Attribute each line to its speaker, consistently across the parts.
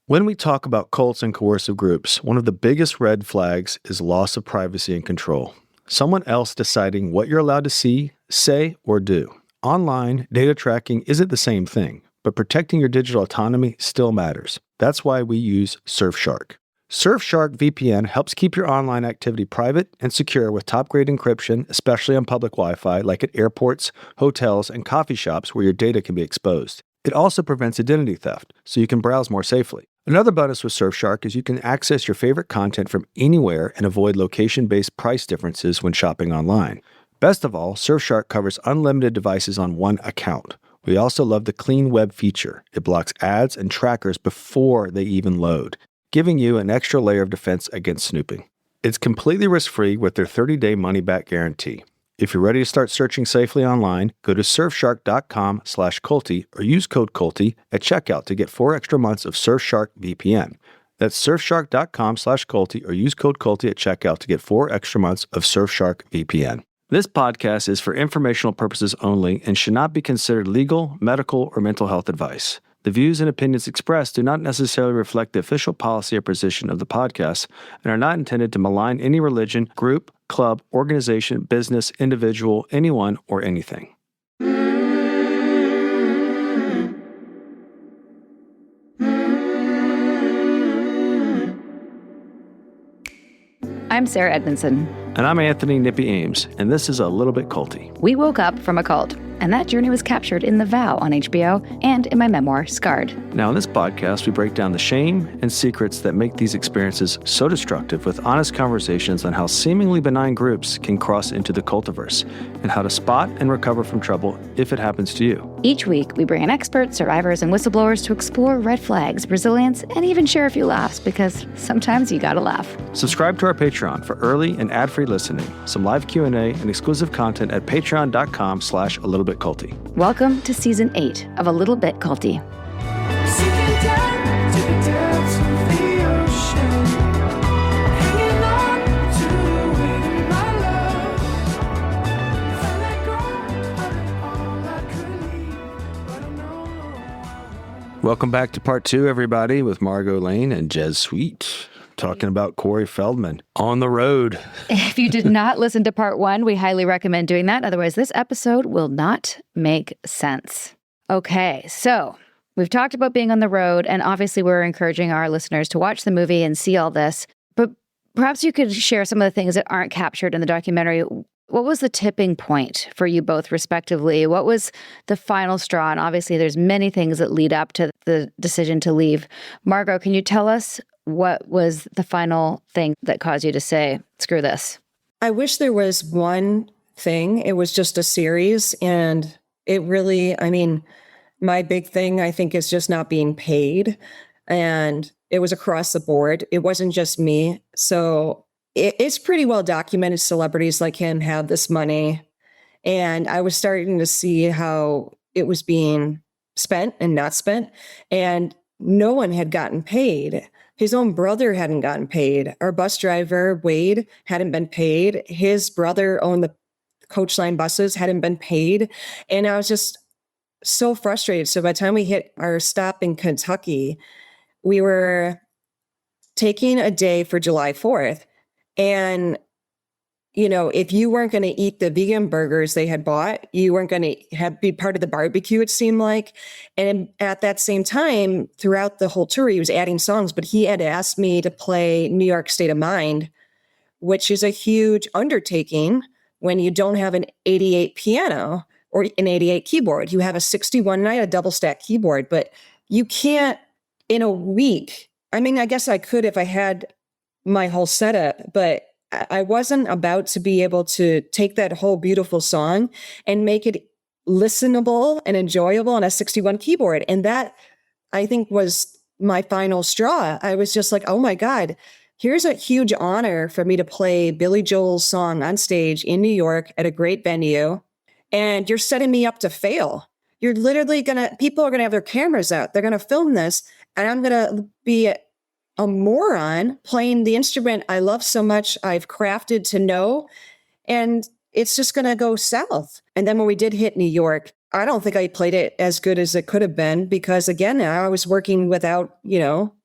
Speaker 1: When we talk about cults and coercive groups, one of the biggest red flags is loss of privacy and control. Someone else deciding what you're allowed to see, say, or do. Online, data tracking isn't the same thing, but protecting your digital autonomy still matters. That's why we use Surfshark. Surfshark VPN helps keep your online activity private and secure with top-grade encryption, especially on public Wi-Fi like at airports, hotels, and coffee shops where your data can be exposed. It also prevents identity theft, so you can browse more safely. Another bonus with Surfshark is you can access your favorite content from anywhere and avoid location-based price differences when shopping online. Best of all, Surfshark covers unlimited devices on one account. We also love the clean web feature. It blocks ads and trackers before they even load, giving you an extra layer of defense against snooping. It's completely risk-free with their 30-day money-back guarantee. If you're ready to start searching safely online, go to surfshark.com/culty or use code culty at checkout to get 4 extra months of Surfshark VPN. That's surfshark.com/culty or use code culty at checkout to get 4 extra months of Surfshark VPN. This podcast is for informational purposes only and should not be considered legal, medical, or mental health advice. The views and opinions expressed do not necessarily reflect the official policy or position of the podcast and are not intended to malign any religion, group, club, organization, business, individual, anyone, or anything.
Speaker 2: I'm Sarah Edmondson.
Speaker 1: And I'm Anthony Nippy Ames, and this is A Little Bit Culty.
Speaker 2: We woke up from a cult, and that journey was captured in The Vow on HBO and in my memoir, Scarred.
Speaker 1: Now, in this podcast, we break down the shame and secrets that make these experiences so destructive with honest conversations on how seemingly benign groups can cross into the cultiverse and how to spot and recover from trouble if it happens to you.
Speaker 2: Each week, we bring in experts, survivors, and whistleblowers to explore red flags, resilience, and even share a few laughs, because sometimes you gotta laugh.
Speaker 1: Subscribe to our Patreon for early and ad-free listening, some live Q&A, and exclusive content at patreon.com/alittleBitCulty.
Speaker 2: Welcome to Season 8 of A Little Bit Culty.
Speaker 1: Welcome back to part 2, everybody, with Margot Lane and Jez Sweet, talking about Corey Feldman on the road.
Speaker 2: If you did not listen to part 1, we highly recommend doing that. Otherwise, this episode will not make sense. Okay, so we've talked about being on the road, and obviously we're encouraging our listeners to watch the movie and see all this. But perhaps you could share some of the things that aren't captured in the documentary. What was the tipping point for you both, respectively? What was the final straw? And obviously, there's many things that lead up to the decision to leave. Margot, can you tell us what was the final thing that caused you to say, screw this?
Speaker 3: I wish there was one thing. It was just a series. And it really, my big thing, I think, is just not being paid. And it was across the board. It wasn't just me. So it's pretty well documented celebrities like him have this money. And I was starting to see how it was being spent and not spent. And no one had gotten paid. His own brother hadn't gotten paid. Our bus driver, Wade, hadn't been paid. His brother owned the Coach Line buses, hadn't been paid. And I was just so frustrated. So by the time we hit our stop in Kentucky, we were taking a day for July 4th. And, if you weren't going to eat the vegan burgers they had bought, you weren't going to be part of the barbecue, it seemed like. And at that same time, throughout the whole tour, he was adding songs, but he had asked me to play New York State of Mind, which is a huge undertaking when you don't have an 88 piano or an 88 keyboard. You have a 61 and I had a double stack keyboard, but you can't in a week. I guess I could if I had my whole setup, but I wasn't about to be able to take that whole beautiful song and make it listenable and enjoyable on a 61 keyboard. And that, I think, was my final straw. I was just like, oh my God, here's a huge honor for me to play Billy Joel's song on stage in New York at a great venue. And you're setting me up to fail. You're literally people are going to have their cameras out. They're going to film this, and I'm going to be a moron playing the instrument I love so much, I've crafted to know, and it's just going to go south. And then when we did hit New York, I don't think I played it as good as it could have been because, again, I was working without,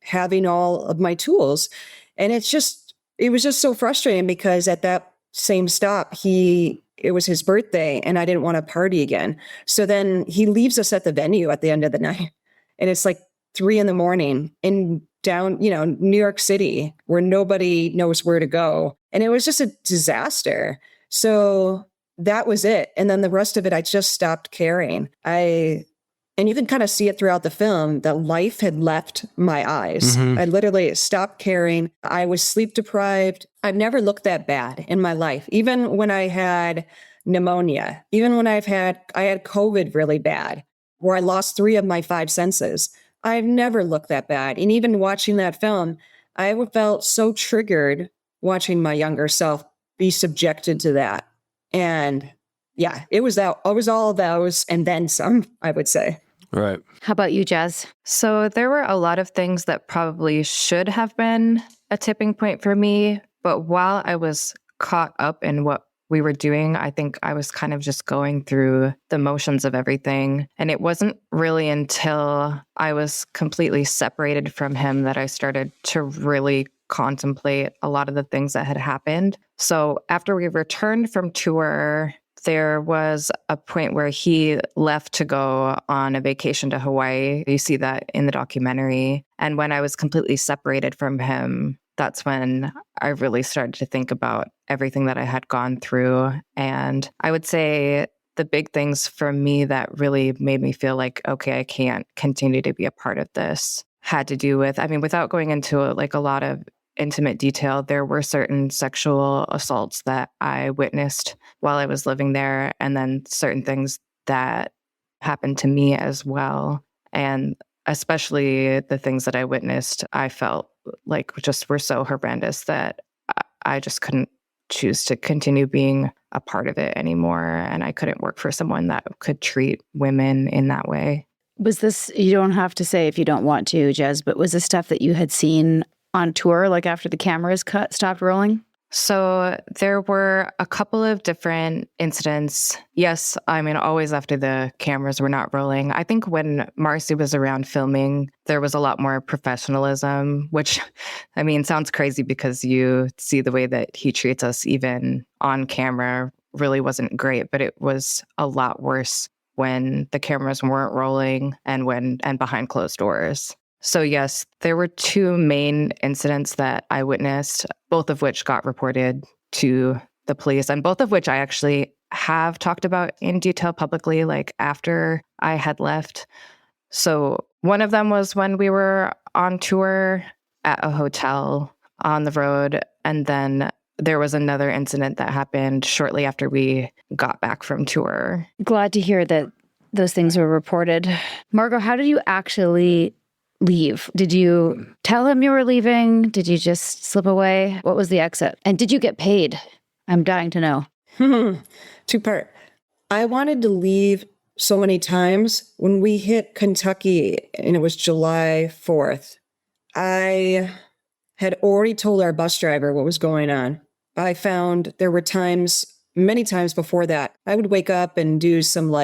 Speaker 3: having all of my tools. And it was just so frustrating because at that same stop, it was his birthday and I didn't want to party again. So then he leaves us at the venue at the end of the night. And it's like 3 a.m. in down, New York City where nobody knows where to go. And it was just a disaster. So that was it. And then the rest of it, I just stopped caring. And you can kind of see it throughout the film that life had left my eyes.
Speaker 1: Mhm.
Speaker 3: I literally stopped caring. I was sleep deprived. I've never looked that bad in my life. Even when I had pneumonia, even when I had COVID really bad, where I lost 3 of my 5 senses. I've never looked that bad. And even watching that film, I felt so triggered watching my younger self be subjected to that. And yeah, it was all of those and then some, I would say.
Speaker 1: Right.
Speaker 2: How about you, Jez?
Speaker 4: So there were a lot of things that probably should have been a tipping point for me. But while I was caught up in what we were doing, I think I was kind of just going through the motions of everything. And it wasn't really until I was completely separated from him that I started to really contemplate a lot of the things that had happened. So after we returned from tour, there was a point where he left to go on a vacation to Hawaii. You see that in the documentary. And when I was completely separated from him, that's when I really started to think about everything that I had gone through. And I would say the big things for me that really made me feel like, okay, I can't continue to be a part of this had to do with, without going into a lot of intimate detail, there were certain sexual assaults that I witnessed while I was living there, and then certain things that happened to me as well. And especially the things that I witnessed, I felt like just were so horrendous that I just couldn't choose to continue being a part of it anymore. And I couldn't work for someone that could treat women in that way.
Speaker 2: Was this, you don't have to say if you don't want to, Jez, but was this stuff that you had seen on tour, like after the cameras stopped rolling?
Speaker 4: So there were a couple of different incidents. Yes, always after the cameras were not rolling. I think when Marcy was around filming, there was a lot more professionalism, which, sounds crazy because you see the way that he treats us even on camera really wasn't great, but it was a lot worse when the cameras weren't rolling and behind closed doors. So yes, there were 2 main incidents that I witnessed, both of which got reported to the police, and both of which I actually have talked about in detail publicly, like after I had left. So one of them was when we were on tour at a hotel on the road, and then there was another incident that happened shortly after we got back from tour.
Speaker 2: Glad to hear that those things were reported. Margot, how did you actually leave? Did you tell him you were leaving? Did you just slip away? What was the exit? And did you get paid? I'm dying to know.
Speaker 3: 2-part. I wanted to leave so many times. When we hit Kentucky and it was July 4th, I had already told our bus driver what was going on. I found there were many times before that, I would wake up and do some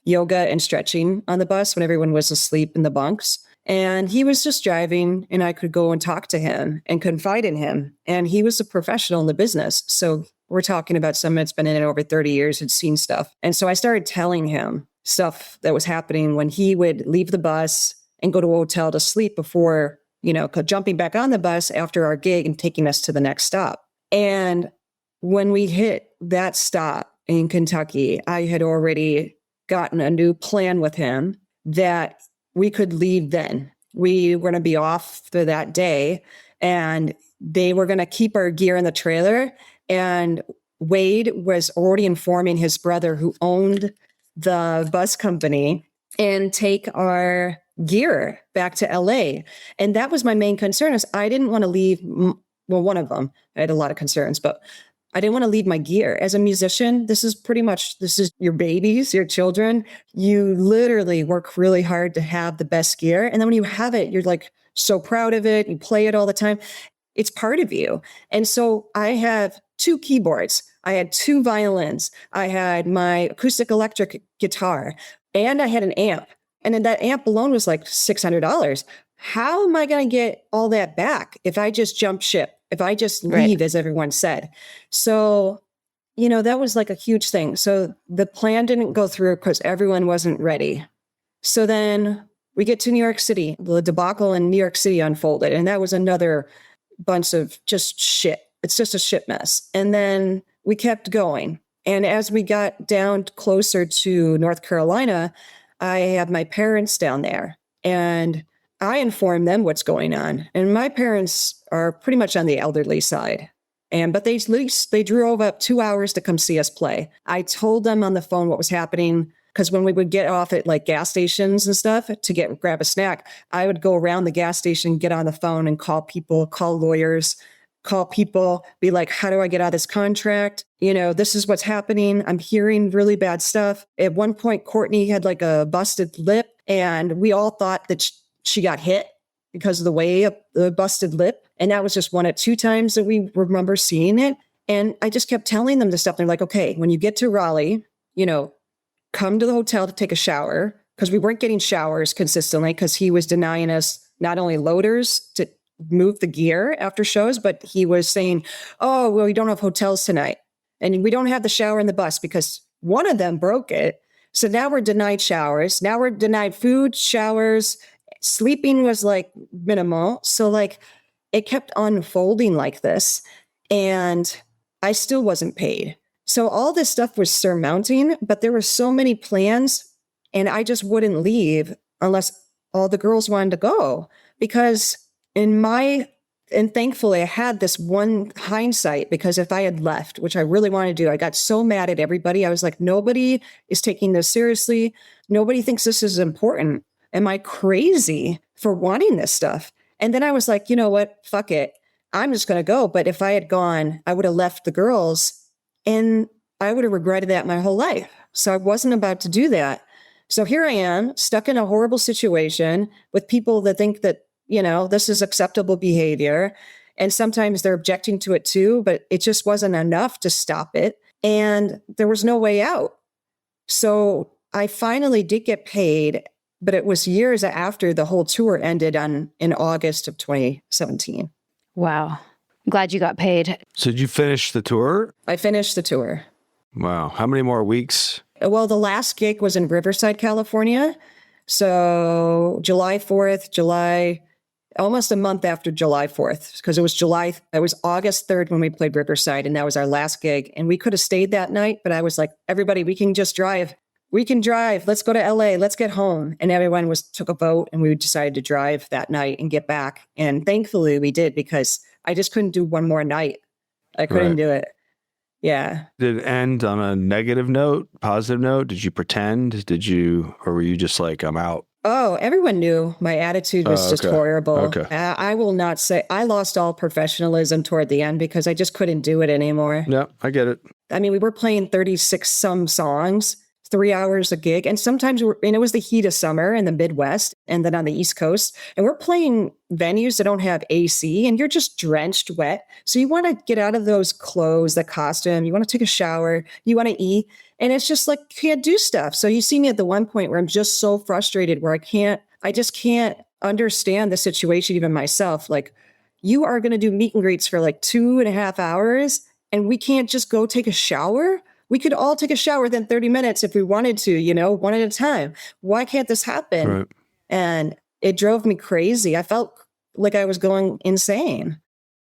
Speaker 3: yoga and stretching on the bus when everyone was asleep in the bunks. And he was just driving and I could go and talk to him and confide in him. And he was a professional in the business. So we're talking about someone that's been in it over 30 years, had seen stuff. And so I started telling him stuff that was happening when he would leave the bus and go to a hotel to sleep before, jumping back on the bus after our gig and taking us to the next stop. And when we hit that stop in Kentucky, I had already gotten a new plan with him that we could leave then. We were going to be off for that day and they were going to keep our gear in the trailer. And Wade was already informing his brother who owned the bus company and take our gear back to LA. And that was my main concern is I didn't want to leave. Well, one of them, I had a lot of concerns, but I didn't want to leave my gear. As a musician, this is your babies, your children. You literally work really hard to have the best gear. And then when you have it, you're so proud of it. You play it all the time. It's part of you. And so I have 2 keyboards. I had 2 violins. I had my acoustic electric guitar. And I had an amp. And then that amp alone was like $600. How am I going to get all that back if I just jump ship, if I just leave, as everyone said? So, that was like a huge thing. So the plan didn't go through because everyone wasn't ready. So then we get to New York City. The debacle in New York City unfolded. And that was another bunch of just shit. It's just a shit mess. And then we kept going. And as we got down closer to North Carolina, I had my parents down there and I informed them what's going on. And my parents are pretty much on the elderly side. But they drove up 2 hours to come see us play. I told them on the phone what was happening because when we would get off at like gas stations and stuff to grab a snack, I would go around the gas station, get on the phone and call people, call lawyers, call people, be like, how do I get out of this contract? This is what's happening. I'm hearing really bad stuff. At one point, Courtney had like a busted lip and we all thought that she got hit because of the way of the busted lip. And that was just one at 2 times that we remember seeing it. And I just kept telling them this stuff. They're like, okay, when you get to Raleigh, come to the hotel to take a shower because we weren't getting showers consistently because he was denying us not only loaders to move the gear after shows, but he was saying, oh, well, we don't have hotels tonight. And we don't have the shower in the bus because one of them broke it. So now we're denied showers. Now we're denied food, showers. Sleeping was like minimal. So like it kept unfolding like this. And I still wasn't paid. So all this stuff was surmounting, but there were so many plans and I just wouldn't leave unless all the girls wanted to go because and thankfully I had this one hindsight because if I had left, which I really wanted to do, I got so mad at everybody. I was like, nobody is taking this seriously. Nobody thinks this is important. Am I crazy for wanting this stuff? And then I was like, you know what? Fuck it. I'm just going to go. But if I had gone, I would have left the girls and I would have regretted that my whole life. So I wasn't about to do that. So here I am stuck in a horrible situation with people that think that, this is acceptable behavior. And sometimes they're objecting to it too, but it just wasn't enough to stop it. And there was no way out. So I finally did get paid, but it was years after the whole tour ended in August of 2017.
Speaker 2: Wow. I'm glad you got paid.
Speaker 1: So did you finish the tour?
Speaker 3: I finished the tour.
Speaker 1: Wow. How many more weeks?
Speaker 3: Well, the last gig was in Riverside, California. So July 4th, almost a month after July 4th, because it was August 3rd when we played Riverside, and that was our last gig. And we could have stayed that night, but I was like, everybody, we can just drive. We can drive. Let's go to LA. Let's get home. And everyone took a vote and we decided to drive that night and get back. And thankfully we did because I just couldn't do one more night. I couldn't do it. Yeah.
Speaker 1: Did it end on a negative note, positive note? Did you pretend? Or were you just like, I'm out?
Speaker 3: Oh, everyone knew my attitude was just horrible.
Speaker 1: Okay.
Speaker 3: I will not say I lost all professionalism toward the end because I just couldn't do it anymore.
Speaker 1: Yeah, I get it.
Speaker 3: I mean, we were playing 36 some songs, 3 hours a gig. And sometimes and it was the heat of summer in the Midwest and then on the East Coast. And we're playing venues that don't have AC and you're just drenched wet. So you want to get out of those clothes, the costume, you want to take a shower, you want to eat. And it's just like, you can't do stuff. So you see me at the one point where I'm just so frustrated where I just can't understand the situation even myself. Like, you are going to do meet and greets for like 2.5 hours and we can't just go take a shower? We could all take a shower within 30 minutes if we wanted to, one at a time. Why can't this happen?
Speaker 1: Right.
Speaker 3: And it drove me crazy. I felt like I was going insane.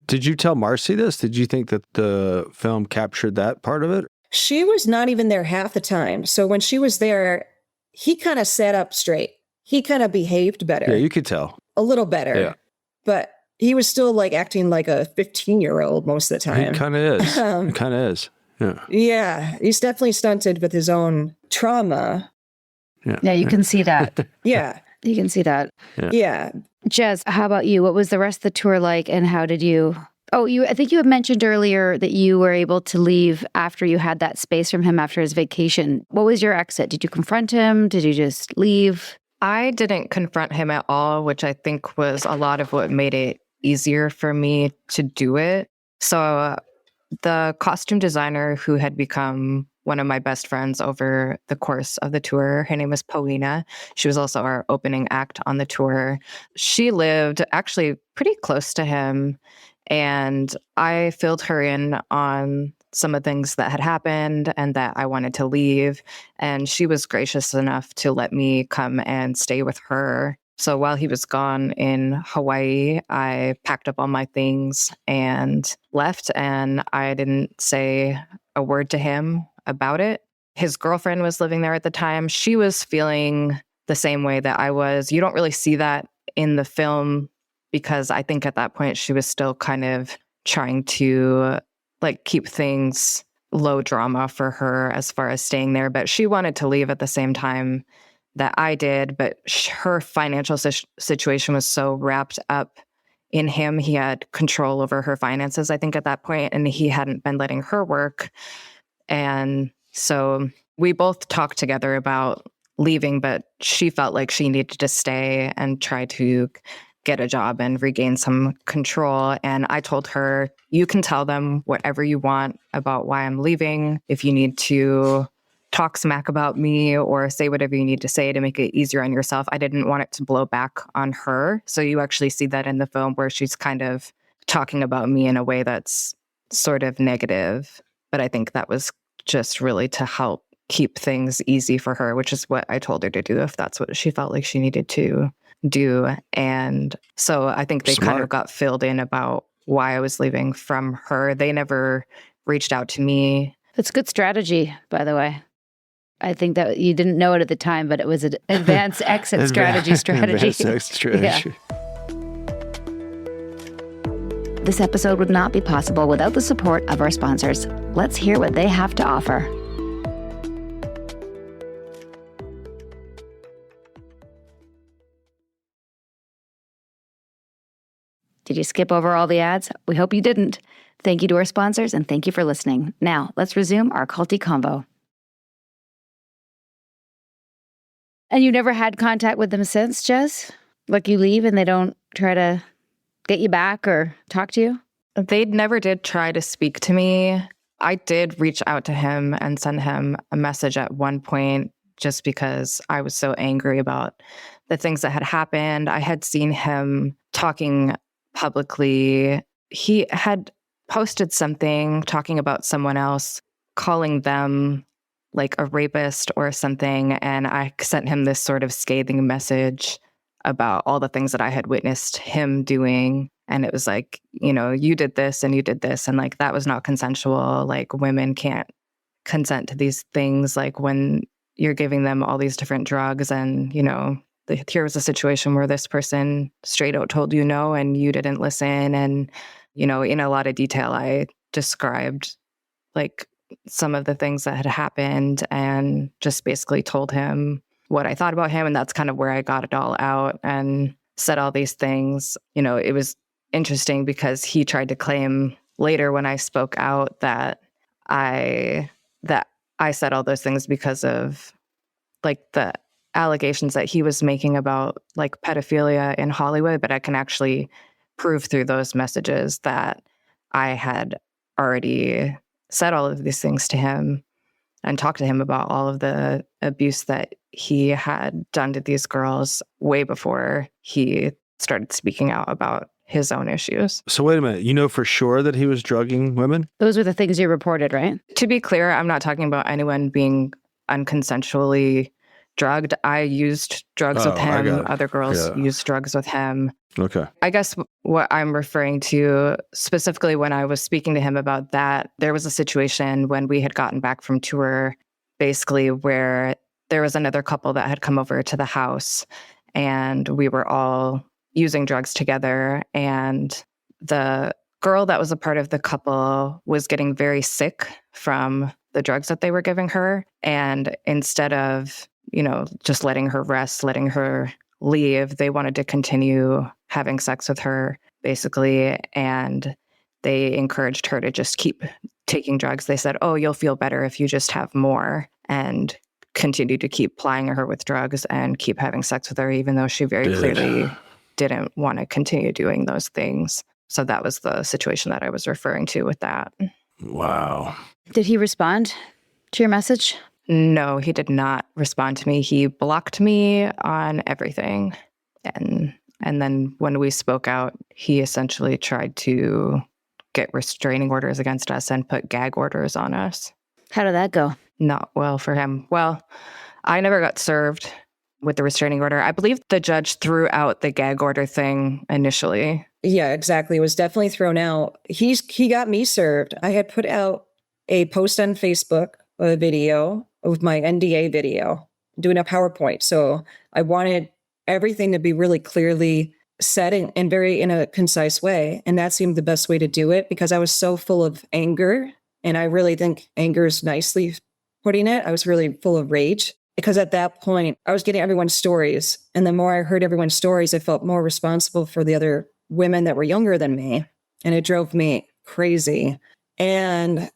Speaker 1: Did you tell Marcy this? Did you think that the film captured that part of it?
Speaker 3: She was not even there half the time. So when she was there, he kind of sat up straight. He kind of behaved better.
Speaker 1: Yeah, you could tell.
Speaker 3: A little better.
Speaker 1: Yeah.
Speaker 3: But he was still like acting like a 15-year-old most of the time.
Speaker 1: He kind of is. He kind of is. Yeah.
Speaker 3: Yeah. He's definitely stunted with his own trauma.
Speaker 2: Yeah, you can see that.
Speaker 3: Yeah.
Speaker 2: You can see that.
Speaker 3: Yeah.
Speaker 2: Jez, how about you? What was the rest of the tour like and how did you... Oh, I think you had mentioned earlier that you were able to leave after you had that space from him after his vacation. What was your exit? Did you confront him? Did you just leave?
Speaker 4: I didn't confront him at all, which I think was a lot of what made it easier for me to do it. So the costume designer who had become one of my best friends over the course of the tour. Her name is Paulina. She was also our opening act on the tour. She lived actually pretty close to him, and I filled her in on some of the things that had happened and that I wanted to leave. And she was gracious enough to let me come and stay with her. So while he was gone in Hawaii, I packed up all my things and left, and I didn't say a word to him about it. His girlfriend was living there at the time. She was feeling the same way that I was. You don't really see that in the film because I think at that point she was still kind of trying to like keep things low drama for her as far as staying there. But she wanted to leave at the same time that I did. But her financial situation was so wrapped up in him. He had control over her finances, I think, at that point, and he hadn't been letting her work. And so we both talked together about leaving, but she felt like she needed to stay and try to get a job and regain some control. And I told her, you can tell them whatever you want about why I'm leaving. If you need to talk smack about me or say whatever you need to say to make it easier on yourself. I didn't want it to blow back on her. So you actually see that in the film where she's kind of talking about me in a way that's sort of negative. But I think that was just really to help keep things easy for her, which is what I told her to do if that's what she felt like she needed to do. And so I think they kind of got filled in about why I was leaving from her. They never reached out to me.
Speaker 2: That's good strategy, by the way. I think that you didn't know it at the time, but it was an advanced exit strategy.
Speaker 1: Advanced exit strategy.
Speaker 2: Yeah. This episode would not be possible without the support of our sponsors. Let's hear what they have to offer. Did you skip over all the ads? We hope you didn't. Thank you to our sponsors, and thank you for listening. Now, let's resume our culty convo. And you never had contact with them since, Jez? Like you leave and they don't try to get you back or talk to you?
Speaker 4: They never did try to speak to me. I did reach out to him and send him a message at one point just because I was so angry about the things that had happened. I had seen him talking publicly. He had posted something talking about someone else, calling them like a rapist or something. And I sent him this sort of scathing message about all the things that I had witnessed him doing. And it was like, you know, you did this and you did this. And like, that was not consensual. Like women can't consent to these things. Like when you're giving them all these different drugs and, you know, here was a situation where this person straight out told you no and you didn't listen. And, you know, in a lot of detail, I described like some of the things that had happened and just basically told him what I thought about him. And that's kind of where I got it all out and said all these things. You know, it was interesting because he tried to claim later when I spoke out that I said all those things because of like the allegations that he was making about like pedophilia in Hollywood, but I can actually prove through those messages that I had already said all of these things to him and talked to him about all of the abuse that he had done to these girls way before he started speaking out about his own issues.
Speaker 1: So wait a minute, you know for sure that he was drugging women?
Speaker 2: Those were the things you reported, right?
Speaker 4: To be clear, I'm not talking about anyone being unconsensually drugged. I used drugs with him. Other girls used drugs with him.
Speaker 1: Okay.
Speaker 4: I guess what I'm referring to specifically when I was speaking to him about that, there was a situation when we had gotten back from tour, basically where there was another couple that had come over to the house and we were all using drugs together. And the girl that was a part of the couple was getting very sick from the drugs that they were giving her. And instead of, you know, just letting her rest, letting her leave, they wanted to continue having sex with her, basically. And they encouraged her to just keep taking drugs. They said, oh, you'll feel better if you just have more, and continue to keep plying her with drugs and keep having sex with her, even though she very clearly didn't want to continue doing those things. So that was the situation that I was referring to with that.
Speaker 1: Wow.
Speaker 2: Did he respond to your message?
Speaker 4: No, he did not respond to me. He blocked me on everything. And then when we spoke out, he essentially tried to get restraining orders against us and put gag orders on us.
Speaker 2: How did that go?
Speaker 4: Not well for him. Well, I never got served with the restraining order. I believe the judge threw out the gag order thing initially.
Speaker 3: Yeah, exactly. It was definitely thrown out. He got me served. I had put out a post on Facebook, a video of my NDA video, doing a PowerPoint. So I wanted everything to be really clearly said and very in a concise way. And that seemed the best way to do it because I was so full of anger. And I really think anger is nicely putting it. I was really full of rage because at that point I was getting everyone's stories. And the more I heard everyone's stories, I felt more responsible for the other women that were younger than me. And it drove me crazy. And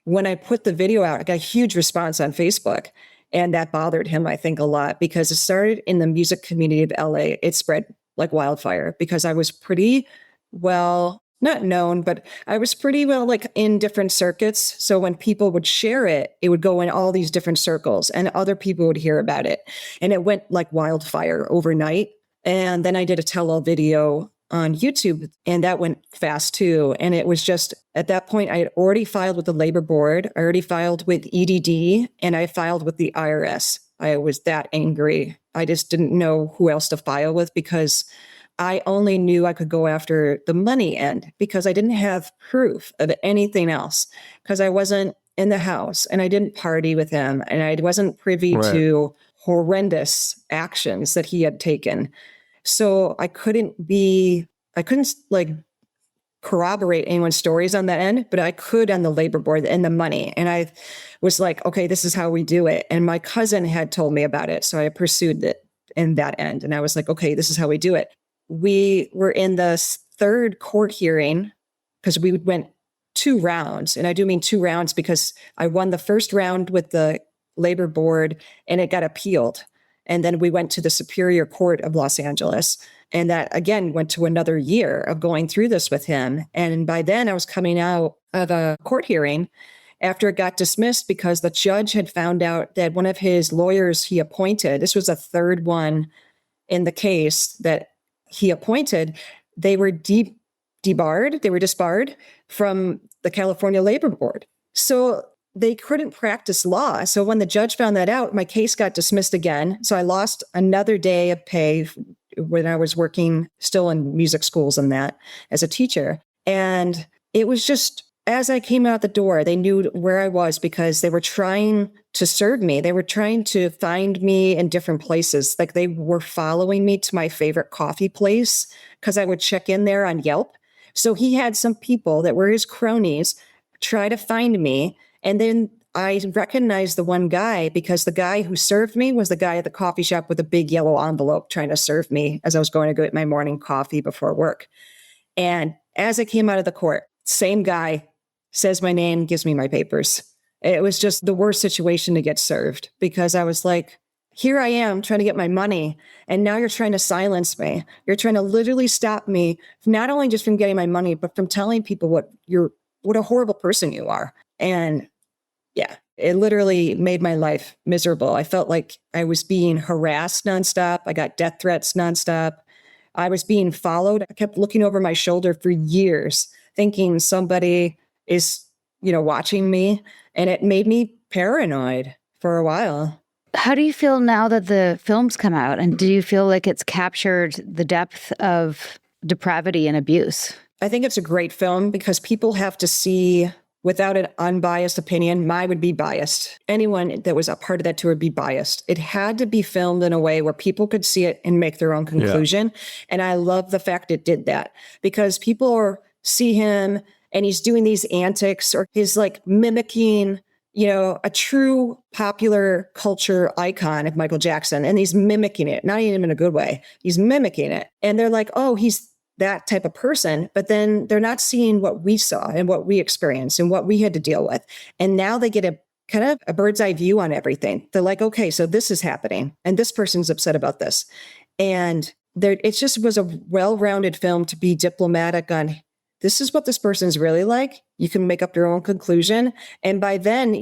Speaker 3: when I put the video out, I got a huge response on Facebook. And that bothered him, I think, a lot because it started in the music community of LA. It spread like wildfire because I was pretty well, not known, but I was pretty well like in different circuits. So when people would share it, it would go in all these different circles and other people would hear about it. And it went like wildfire overnight. And then I did a tell-all video on YouTube and that went fast too. And it was just at that point, I had already filed with the labor board. I already filed with EDD and I filed with the IRS. I was that angry. I just didn't know who else to file with because I only knew I could go after the money end because I didn't have proof of anything else because I wasn't in the house and I didn't party with him and I wasn't privy to horrendous actions that he had taken. So I couldn't like corroborate anyone's stories on that end, but I could on the labor board and the money. And I was like, okay, this is how we do it. And my cousin had told me about it. So I pursued it in that end. And I was like, okay, this is how we do it. We were in the third court hearing because we went 2 rounds. And I do mean 2 rounds because I won the first round with the labor board and it got appealed. And then we went to the Superior Court of Los Angeles. And that, again, went to another year of going through this with him. And by then I was coming out of a court hearing after it got dismissed because the judge had found out that one of his lawyers he appointed, this was a third one in the case that he appointed, they were debarred from the California Labor Board. So they couldn't practice law. So when the judge found that out, my case got dismissed again. So I lost another day of pay when I was working still in music schools and that as a teacher. And it was just, as I came out the door, they knew where I was because they were trying to serve me. They were trying to find me in different places. Like they were following me to my favorite coffee place because I would check in there on Yelp. So he had some people that were his cronies try to find me. And then I recognized the one guy because the guy who served me was the guy at the coffee shop with a big yellow envelope trying to serve me as I was going to get my morning coffee before work. And as I came out of the court, same guy says my name, gives me my papers. It was just the worst situation to get served because I was like, here I am trying to get my money. And now you're trying to silence me. You're trying to literally stop me, not only just from getting my money, but from telling people what a horrible person you are. And yeah, it literally made my life miserable. I felt like I was being harassed nonstop. I got death threats nonstop. I was being followed. I kept looking over my shoulder for years, thinking somebody is, watching me. And it made me paranoid for a while.
Speaker 2: How do you feel now that the film's come out? And do you feel like it's captured the depth of depravity and abuse?
Speaker 3: I think it's a great film because people have to see, without an unbiased opinion, mine would be biased. Anyone that was a part of that tour would be biased. It had to be filmed in a way where people could see it and make their own conclusion. Yeah. And I love the fact it did that because people see him and he's doing these antics or he's like mimicking, a true popular culture icon of Michael Jackson. And he's mimicking it, not even in a good way. He's mimicking it. And they're like, oh, he's that type of person, but then they're not seeing what we saw and what we experienced and what we had to deal with. And now they get a kind of a bird's eye view on everything. They're like, okay, so this is happening and this person's upset about this. And it just was a well-rounded film to be diplomatic on this is what this person's really like. You can make up your own conclusion. And by then,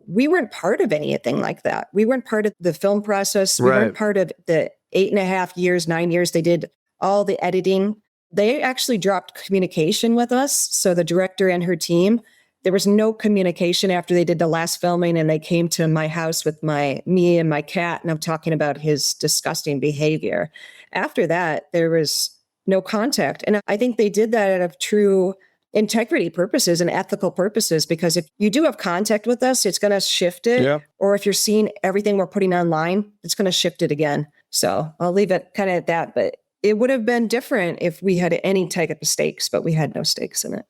Speaker 3: we weren't part of anything like that. We weren't part of the film process. We weren't part of the 8.5 years, 9 years they did all the editing. They actually dropped communication with us. So the director and her team, there was no communication after they did the last filming, and they came to my house with me and my cat, and I'm talking about his disgusting behavior. After that, there was no contact. And I think they did that out of true integrity purposes and ethical purposes, because if you do have contact with us, it's going to shift it.
Speaker 1: Yeah.
Speaker 3: Or if you're seeing everything we're putting online, it's going to shift it again. So I'll leave it kind of at that. But it would have been different if we had any type of stakes, but we had no stakes in it.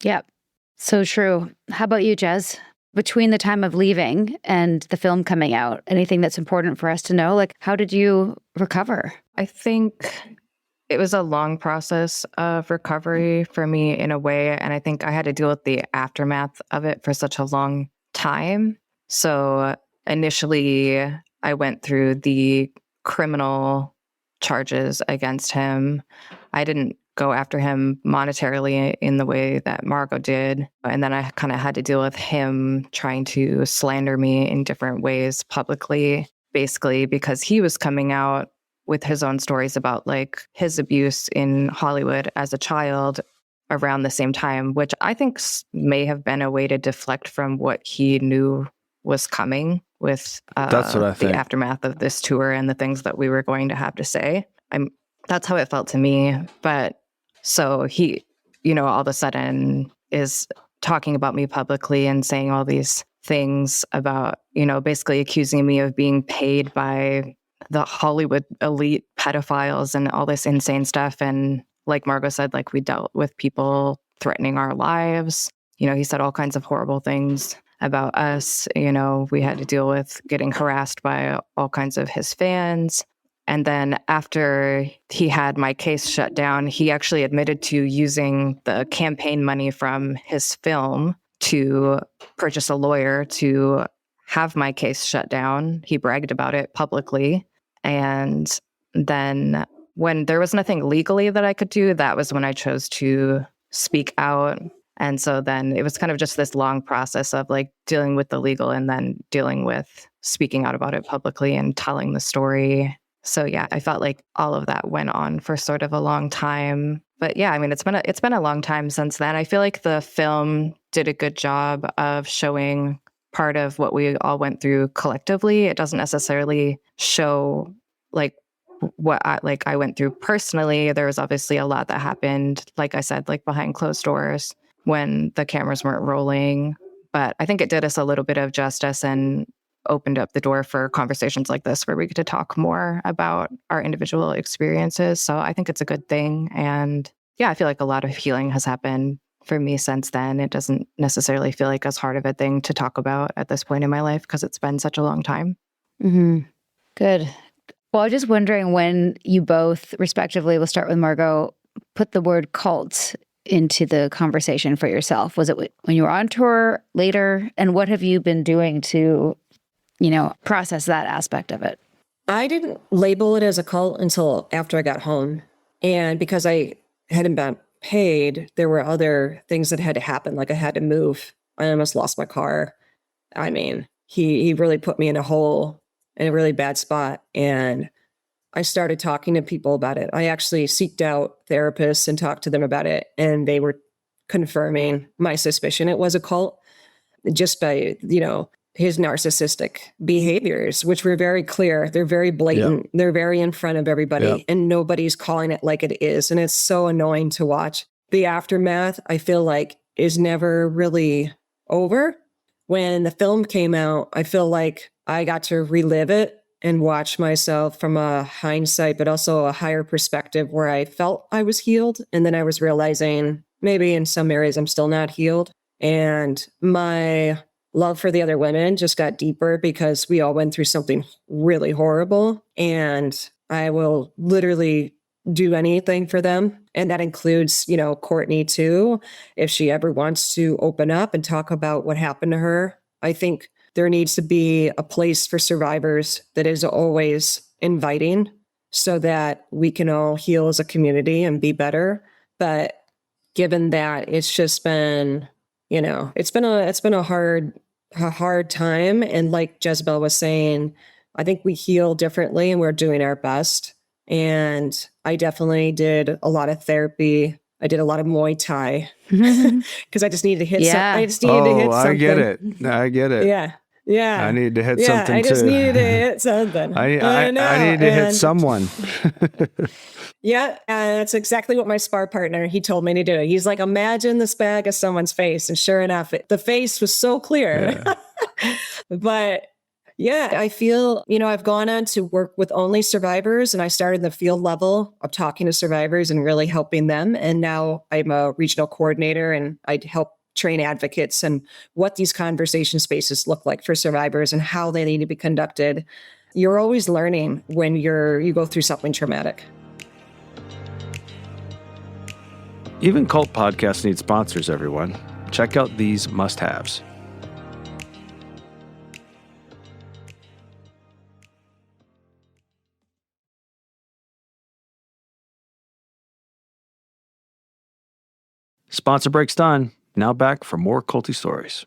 Speaker 2: Yep. So true. How about you, Jez? Between the time of leaving and the film coming out, anything that's important for us to know? Like, how did you recover?
Speaker 4: I think it was a long process of recovery for me in a way. And I think I had to deal with the aftermath of it for such a long time. So initially, I went through the criminal charges against him. I didn't go after him monetarily in the way that Margot did. And then I kind of had to deal with him trying to slander me in different ways publicly, basically because he was coming out with his own stories about like his abuse in Hollywood as a child around the same time, which I think may have been a way to deflect from what he knew was coming with
Speaker 1: That's what I think.
Speaker 4: the aftermath of this tour and the things that we were going to have to say. That's how it felt to me. But so he, all of a sudden is talking about me publicly and saying all these things about, basically accusing me of being paid by the Hollywood elite pedophiles and all this insane stuff. And like Margot said, like we dealt with people threatening our lives. He said all kinds of horrible things about us. We had to deal with getting harassed by all kinds of his fans. And then after he had my case shut down, he actually admitted to using the campaign money from his film to purchase a lawyer to have my case shut down. He bragged about it publicly. And then when there was nothing legally that I could do, that was when I chose to speak out. And so then it was kind of just this long process of like dealing with the legal and then dealing with speaking out about it publicly and telling the story. So yeah, I felt like all of that went on for sort of a long time. But yeah, I mean, it's been a long time since then. I feel like the film did a good job of showing part of what we all went through collectively. It doesn't necessarily show like what I went through personally. There was obviously a lot that happened, like I said, like behind closed doors when the cameras weren't rolling. But I think it did us a little bit of justice and opened up the door for conversations like this where we get to talk more about our individual experiences. So I think it's a good thing. And yeah, I feel like a lot of healing has happened for me since then. It doesn't necessarily feel like as hard of a thing to talk about at this point in my life because it's been such a long time.
Speaker 2: Mm-hmm. Good. Well, I was just wondering when you both, respectively, we'll start with Margot, put the word cult into the conversation for yourself. Was it when you were on tour, later? And what have you been doing to, process that aspect of it?
Speaker 3: I didn't label it as a cult until after I got home. And because I hadn't been paid, there were other things that had to happen. Like I had to move. I almost lost my car. I mean, he really put me in a really bad spot. And I started talking to people about it. I actually seeked out therapists and talked to them about it. And they were confirming my suspicion it was a cult just by, his narcissistic behaviors, which were very clear. They're very blatant. Yep. They're very in front of everybody. Yep. And nobody's calling it like it is. And it's so annoying to watch. The aftermath, I feel like, is never really over. When the film came out, I feel like I got to relive it and watch myself from a hindsight, but also a higher perspective where I felt I was healed. And then I was realizing maybe in some areas I'm still not healed. And my love for the other women just got deeper because we all went through something really horrible. And I will literally do anything for them. And that includes, Courtney too. If she ever wants to open up and talk about what happened to her, I think there needs to be a place for survivors that is always inviting so that we can all heal as a community and be better. But given that it's just been, it's been a hard time. And like Jezebel was saying, I think we heal differently and we're doing our best. And I definitely did a lot of therapy. I did a lot of Muay Thai because I just needed to hit
Speaker 2: Yeah.
Speaker 3: I just needed to hit something.
Speaker 1: I get it. I get it.
Speaker 3: Yeah. Yeah.
Speaker 1: I need to hit
Speaker 3: Yeah,
Speaker 1: something
Speaker 3: I just
Speaker 1: too.
Speaker 3: needed to hit something.
Speaker 1: I need to hit someone.
Speaker 3: Yeah, and that's exactly what my spar partner, he told me to do. He's like, imagine this bag of someone's face. And sure enough, the face was so clear. Yeah. But yeah, I feel, I've gone on to work with only survivors, and I started the field level of talking to survivors and really helping them. And now I'm a regional coordinator, and I help train advocates and what these conversation spaces look like for survivors and how they need to be conducted. You're always learning when you go through something traumatic.
Speaker 1: Even cult podcasts need sponsors, everyone. Check out these must-haves. Sponsor break's done. Now back for more culty stories.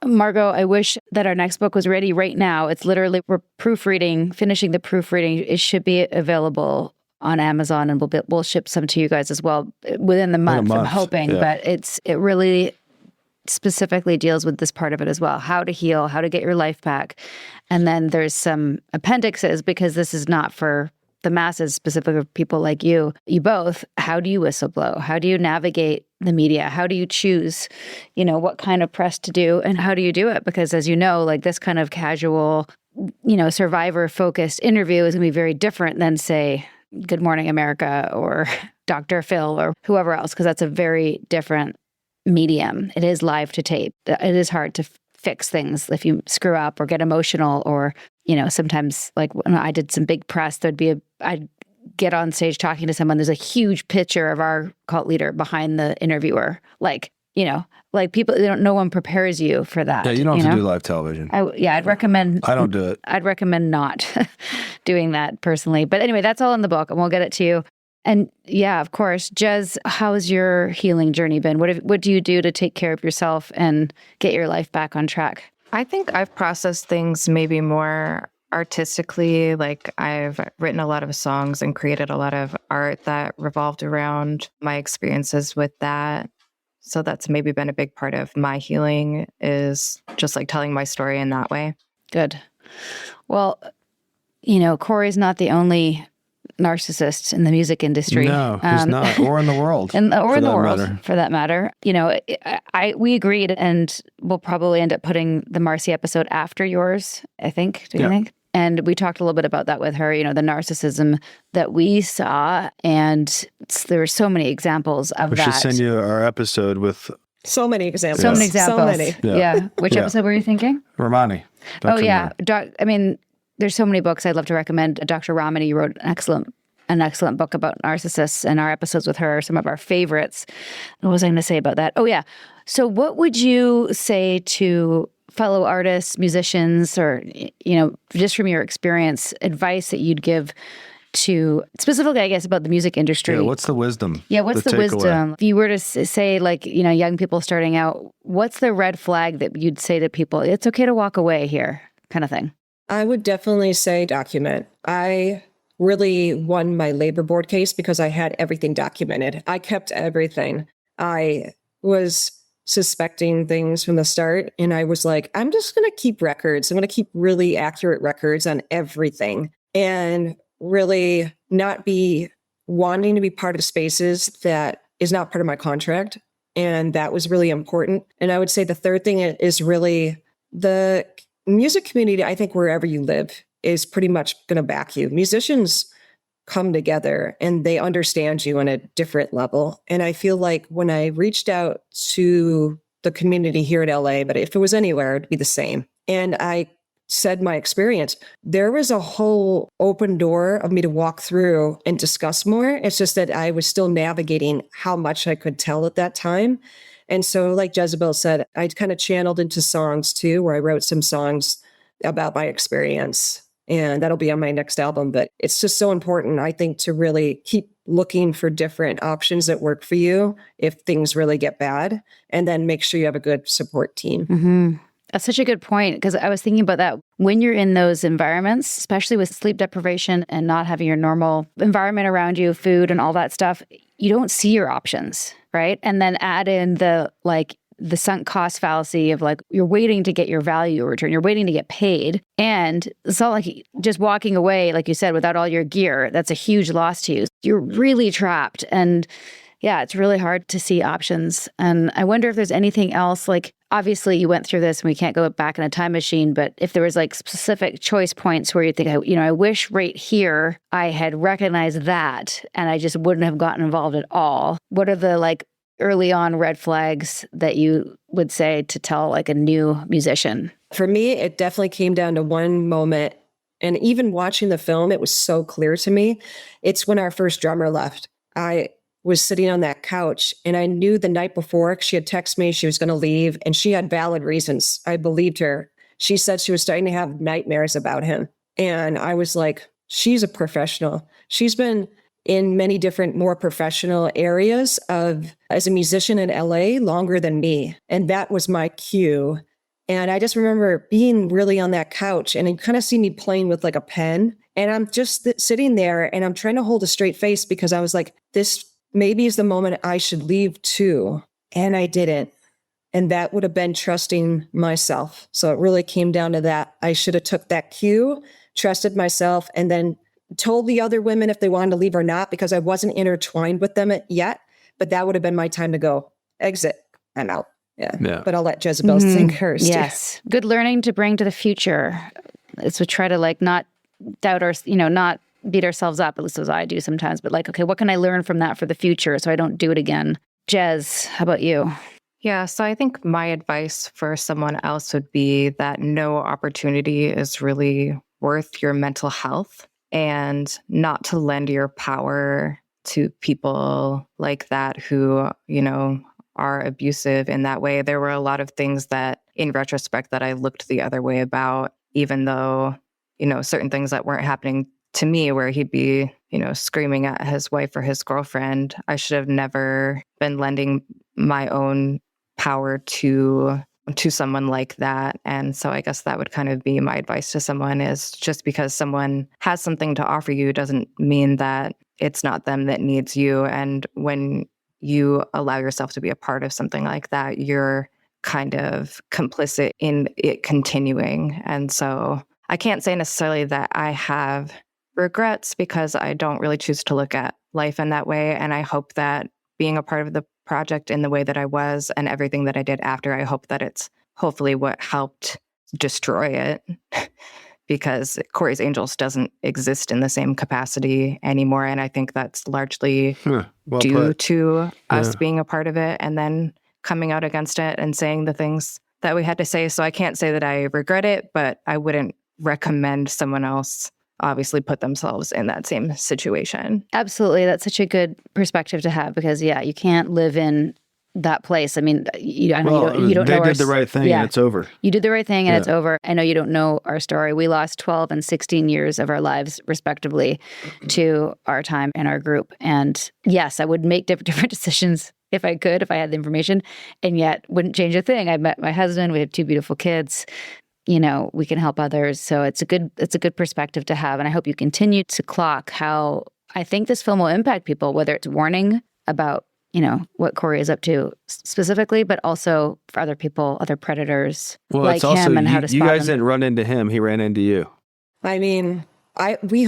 Speaker 2: Margot, I wish that our next book was ready right now. It's literally, we're finishing the proofreading. It should be available on Amazon, and we'll ship some to you guys as well within the month. I'm hoping, yeah. But it really specifically deals with this part of it as well: how to heal, how to get your life back, and then there's some appendixes because this is not for the masses, specifically people like you both. How do you whistleblow? How do you navigate the media? How do you choose, what kind of press to do, and how do you do it? Because as you know, like this kind of casual, survivor-focused interview is going to be very different than, say, Good Morning America or Dr. Phil or whoever else, because that's a very different medium. It is live to tape. It is hard to fix things if you screw up or get emotional, or, sometimes like when I did some big press, I'd get on stage talking to someone. There's a huge picture of our cult leader behind the interviewer. Like people, no one prepares you for that.
Speaker 1: Yeah, you don't have to do live television.
Speaker 2: I'd recommend.
Speaker 1: I don't do it.
Speaker 2: I'd recommend not doing that personally. But anyway, that's all in the book, and we'll get it to you. And yeah, of course, Jez, how's your healing journey been? What do you do to take care of yourself and get your life back on track?
Speaker 4: I think I've processed things maybe more artistically. Like I've written a lot of songs and created a lot of art that revolved around my experiences with that. So that's maybe been a big part of my healing, is just like telling my story in that way. Good.
Speaker 2: Well, Corey's not the only narcissist in the music industry.
Speaker 1: No, he's not, or in the world.
Speaker 2: Or in the world, for that matter. We agreed, and we'll probably end up putting the Marcy episode after yours, I think. Do you think? And we talked a little bit about that with her, the narcissism that we saw. And there were so many examples of that.
Speaker 1: We should send you our episode with...
Speaker 3: So many examples.
Speaker 2: So many examples.
Speaker 3: So many.
Speaker 2: Yeah. Which episode were you thinking?
Speaker 1: Romani.
Speaker 2: Dr. yeah. There's so many books I'd love to recommend. Dr. Ramani wrote an excellent book about narcissists, and our episodes with her are some of our favorites. What was I going to say about that? Oh, yeah. So what would you say to fellow artists, musicians, or, just from your experience, advice that you'd give to, specifically, I guess, about the music industry?
Speaker 1: Yeah, what's the wisdom?
Speaker 2: Yeah, what's the wisdom? If you were to say, like, young people starting out, what's the red flag that you'd say to people? It's okay to walk away here, kind of thing.
Speaker 3: I would definitely say document. I really won my labor board case because I had everything documented. I kept everything. I was suspecting things from the start, and I was like, I'm just going to keep records. I'm going to keep really accurate records on everything, and really not be wanting to be part of spaces that is not part of my contract. And that was really important. And I would say the third thing is really the music community. I think wherever you live is pretty much going to back you. Musicians come together and they understand you on a different level. And I feel like when I reached out to the community here in LA, but if it was anywhere, it'd be the same. And I said my experience, there was a whole open door of me to walk through and discuss more. It's just that I was still navigating how much I could tell at that time. And so, like Jezebel said, I kind of channeled into songs too, where I wrote some songs about my experience. and that'll be on my next album. But it's just so important, I think, to really keep looking for different options that work for you if things really get bad, and then make sure you have a good support team.
Speaker 2: Mm-hmm. That's such a good point, because I was thinking about that. When you're in those environments, especially with sleep deprivation and not having your normal environment around you, food and all that stuff, you don't see your options, right? And then add in the sunk cost fallacy of like, you're waiting to get your value return. You're waiting to get paid. And it's not like just walking away, like you said, without all your gear. That's a huge loss to you. You're really trapped. And yeah, it's really hard to see options. And I wonder if there's anything else, like obviously you went through this and we can't go back in a time machine, but if there was like specific choice points where you think, I wish right here I had recognized that and I just wouldn't have gotten involved at all. What are the like early on red flags that you would say to tell like a new musician?
Speaker 3: For me, it definitely came down to one moment. And even watching the film, it was so clear to me. It's when our first drummer left. I was sitting on that couch and I knew the night before she had texted me she was going to leave, and she had valid reasons. I believed her. She said she was starting to have nightmares about him. And I was like, she's a professional. She's been in many different, more professional areas as a musician in LA longer than me. And that was my cue. And I just remember being really on that couch, and you kind of see me playing with like a pen. And I'm just sitting there and I'm trying to hold a straight face because I was like, this maybe is the moment I should leave too. And I didn't. And that would have been trusting myself. So it really came down to that. I should have took that cue, trusted myself, and then told the other women if they wanted to leave or not, because I wasn't intertwined with them yet. But that would have been my time to go, exit, I'm out. Yeah. But I'll let Jezebel think hers.
Speaker 2: Yes. Good learning to bring to the future. It's to try to like not doubt our, not beat ourselves up, at least as I do sometimes, but like, okay, what can I learn from that for the future so I don't do it again? Jez, how about you?
Speaker 4: Yeah, so I think my advice for someone else would be that no opportunity is really worth your mental health, and not to lend your power to people like that who, are abusive in that way. There were a lot of things that in retrospect that I looked the other way about, even though, certain things that weren't happening to me where he'd be, screaming at his wife or his girlfriend. I should have never been lending my own power to someone like that. And so I guess that would kind of be my advice to someone, is just because someone has something to offer you doesn't mean that it's not them that needs you. And when you allow yourself to be a part of something like that, you're kind of complicit in it continuing. And so I can't say necessarily that I have regrets, because I don't really choose to look at life in that way. And I hope that being a part of the project in the way that I was and everything that I did after, I hope that it's hopefully what helped destroy it. Because Corey's Angels doesn't exist in the same capacity anymore. And I think that's largely due to us being a part of it and then coming out against it and saying the things that we had to say. So I can't say that I regret it, but I wouldn't recommend someone else obviously put themselves in that same situation.
Speaker 2: Absolutely. That's such a good perspective to have, because you can't live in that place. I mean, I know you don't know.
Speaker 1: They did the right thing and it's over.
Speaker 2: You did the right thing and it's over. I know you don't know our story. We lost 12 and 16 years of our lives, respectively, to our time in our group. And yes, I would make different decisions if I could, if I had the information, and yet wouldn't change a thing. I met my husband. We have 2 beautiful kids. We can help others. So it's a good perspective to have. And I hope you continue to clock how I think this film will impact people, whether it's warning about what Corey is up to specifically, but also for other people, other predators like him, and how to spot
Speaker 1: you guys
Speaker 2: them.
Speaker 1: didn't run into him. He ran into you.
Speaker 3: I mean, we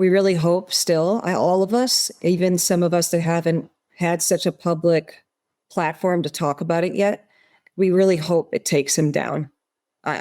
Speaker 3: really hope still, all of us, even some of us that haven't had such a public platform to talk about it yet, we really hope it takes him down.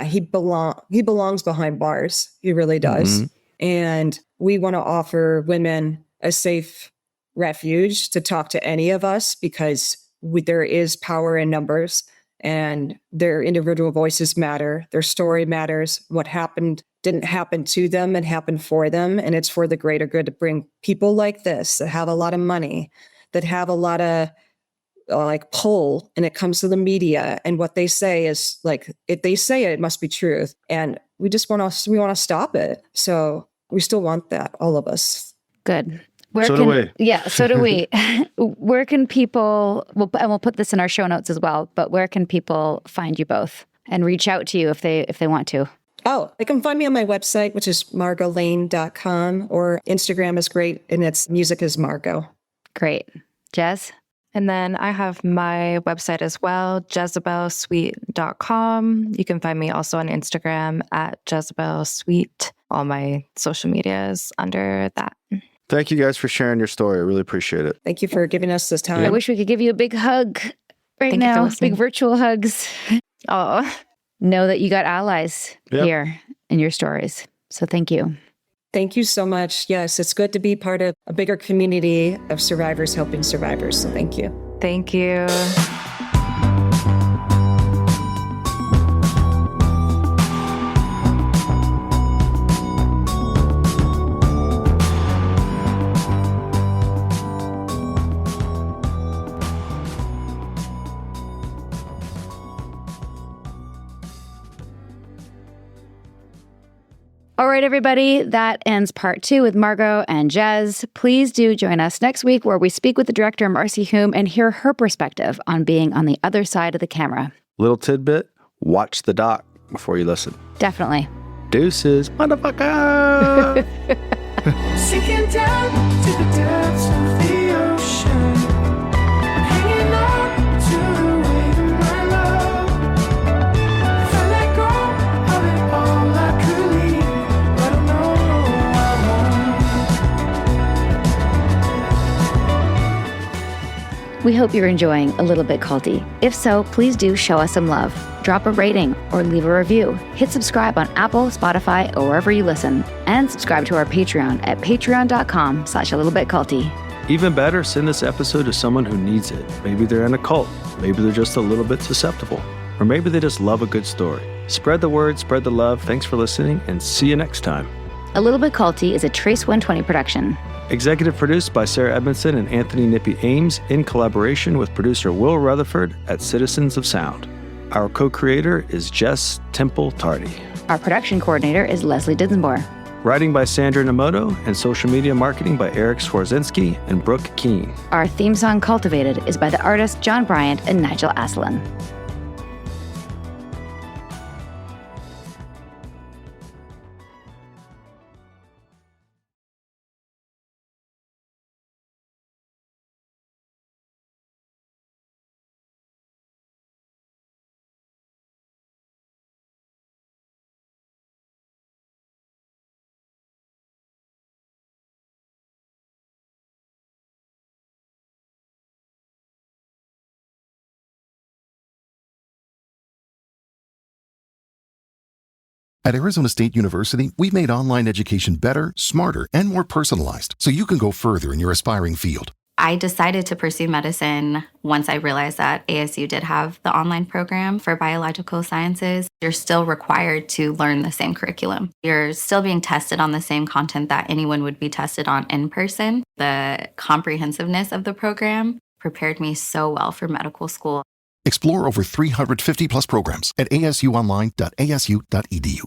Speaker 3: He belongs behind bars. He really does. Mm-hmm. And we want to offer women a safe refuge to talk to any of us, because there is power in numbers, and their individual voices matter. Their story matters. What happened didn't happen to them, it happened for them. And it's for the greater good to bring people like this that have a lot of money, that have a lot of pull, and it comes to the media, and what they say is like, if they say it, it must be truth. And we want to stop it. So we still want that, all of us.
Speaker 2: Good.
Speaker 1: So do we.
Speaker 2: Yeah, so do we. Where can people, and we'll put this in our show notes as well, but where can people find you both and reach out to you if they want to?
Speaker 3: Oh, they can find me on my website, which is margolane.com, or Instagram is great, and it's music is Margot.
Speaker 2: Great. Jez?
Speaker 4: And then I have my website as well, jezebelsweet.com. You can find me also on Instagram at jezebelsweet. All my social media is under that.
Speaker 1: Thank you guys for sharing your story. I really appreciate it.
Speaker 3: Thank you for giving us this time.
Speaker 2: I wish we could give you a big hug right
Speaker 4: Thank you for
Speaker 2: now.
Speaker 4: listening.
Speaker 2: Big virtual hugs.
Speaker 4: Oh,
Speaker 2: Know that you got allies here in your stories. So thank you.
Speaker 3: Thank you so much. Yes, it's good to be part of a bigger community of survivors helping survivors. So thank you.
Speaker 4: thank you.
Speaker 2: All right, everybody, that ends part 2 with Margot and Jez. Please do join us next week where we speak with the director, Marcy Hume, and hear her perspective on being on the other side of the camera.
Speaker 1: Little tidbit, watch the doc before you listen.
Speaker 2: Definitely.
Speaker 1: Deuces, motherfucker!
Speaker 5: Sinking down to the depths of the ocean, hanging on to the weight of my love. If I let go of it all, I could leave, but I know I won't.
Speaker 2: We hope you're enjoying A Little Bit Culty. If so, please do show us some love. Drop a rating or leave a review. Hit subscribe on Apple, Spotify, or wherever you listen. And subscribe to our Patreon at patreon.com/alittlebitculty.
Speaker 1: Even better, send this episode to someone who needs it. Maybe they're in a cult. Maybe they're just a little bit susceptible. Or maybe they just love a good story. Spread the word, spread the love. Thanks for listening, and see you next time.
Speaker 2: A Little Bit Culty is a Trace 120 production.
Speaker 1: Executive produced by Sarah Edmondson and Anthony Nippy Ames in collaboration with producer Will Rutherford at Citizens of Sound. Our co-creator is Jess Temple Tardy.
Speaker 2: Our production coordinator is Leslie Dinsmore.
Speaker 1: Writing by Sandra Namoto and social media marketing by Eric Swarzinski and Brooke Keene.
Speaker 2: Our theme song, Cultivated, is by the artists John Bryant and Nigel Aslan.
Speaker 6: At Arizona State University, we've made online education better, smarter, and more personalized so you can go further in your aspiring field.
Speaker 7: I decided to pursue medicine once I realized that ASU did have the online program for biological sciences. You're still required to learn the same curriculum. You're still being tested on the same content that anyone would be tested on in person. The comprehensiveness of the program prepared me so well for medical school.
Speaker 6: Explore over 350 plus programs at asuonline.asu.edu.